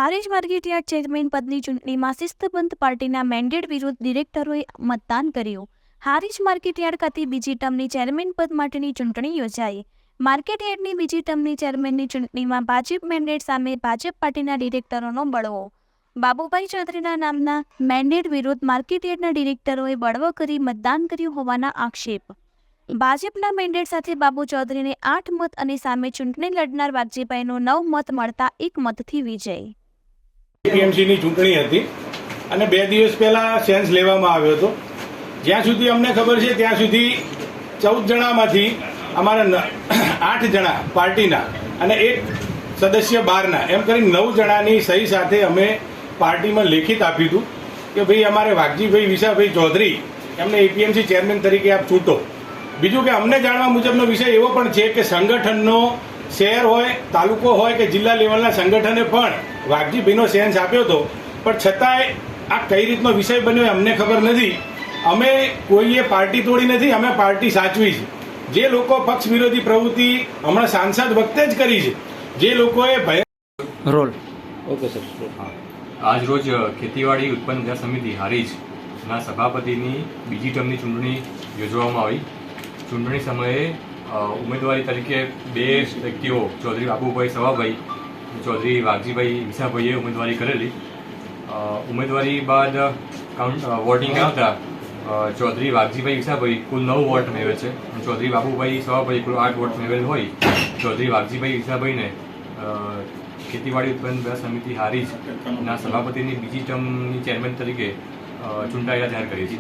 Harij market yard chairman પદની ચૂંટણીમાં શિસ્તબદ્ધ પાર્ટીના મેન્ડેટ વિરુદ્ધ ડિરેક્ટરોએ મતદાન કર્યું. હારીજ માર્કેટયાર્ડ ખાતે બીજી ટર્મની ચેરમેન પદ માટેની ચૂંટણી યોજાઈ. માર્કેટયાર્ડની બીજી ટર્મની ચેરમેનની ચૂંટણીમાં ભાજપ મેન્ડેટ સામે ભાજપ પાર્ટીના ડિરેક્ટરોનો બળવો. બાબુભાઈ ચૌધરીના નામના મેન્ડેટ વિરુદ્ધ માર્કેટયાર્ડના ડિરેક્ટરોએ બળવો કરી મતદાન કર્યું હોવાના આક્ષેપ. ભાજપના મેન્ડેટ સાથે બાબુ ચૌધરીને 8 મત અને સામે ચૂંટણી લડનાર વાઘજીભાઈનો 9 મત મળતા 1 મતથી વિજય. એપીએમસીની ચૂંટણી હતી અને 2 દિવસ પહેલા સેન્સ લેવામાં આવ્યો હતો. જ્યાં સુધી અમને ખબર છે ત્યાં સુધી 14 જણામાંથી અમારા 8 જણા પાર્ટીના અને 1 સદસ્ય બહારના એમ કરીને 9 જણાની સહી સાથે અમે પાર્ટીમાં લેખિત આપ્યું હતું કે ભાઈ અમારે વાઘજીભાઈ વિશાભાઈ ચૌધરી એમને એપીએમસી ચેરમેન તરીકે આપ ચૂંટો. બીજું કે અમને જાણવા મુજબનો વિષય એવો પણ છે કે સંગઠનનો શહેર હોય, તાલુકો હોય કે જિલ્લા લેવલના સંગઠને પણ વાઘજીભાઈનો સેન્સ આપ્યો હતો, પણ છતાંય આ કઈ રીતનો વિષય બન્યો અમને ખબર નથી. અમે કોઈએ પાર્ટી તોડી નથી, અમે પાર્ટી સાચવી છે. જે લોકો પક્ષ વિરોધી પ્રવૃત્તિ હમણાં સાંસદ વખતે જ કરી છે, જે લોકોએ રોલ ઓકે સર. આજ રોજ ખેતીવાડી ઉત્પન્ન બજાર સમિતિ હારીજના સભાપતિની બીજી ટર્મની ચૂંટણી યોજવામાં આવી. ચૂંટણી સમયે ઉમેદવારી તરીકે 2 વ્યક્તિઓ ચૌધરી બાબુભાઈ સવાભાઈ, ચૌધરી વાઘજીભાઈ વિસાભાઈએ ઉમેદવારી કરેલી. ઉમેદવારી બાદ વોટિંગ આવતા ચૌધરી વાઘજીભાઈ વિસાભાઈ કુલ 9 વોટ મેળવે છે અને ચૌધરી બાબુભાઈ સવાભાઈ કુલ 8 વોટ મેળવેલ હોય ચૌધરી વાઘજીભાઈ વિસાભાઈને ખેતીવાડી ઉત્પન્ન બજાર સમિતિ હારીજના સભાપતિની બીજી ટર્મની ચેરમેન તરીકે ચૂંટાયેલા જાહેર કરી છે.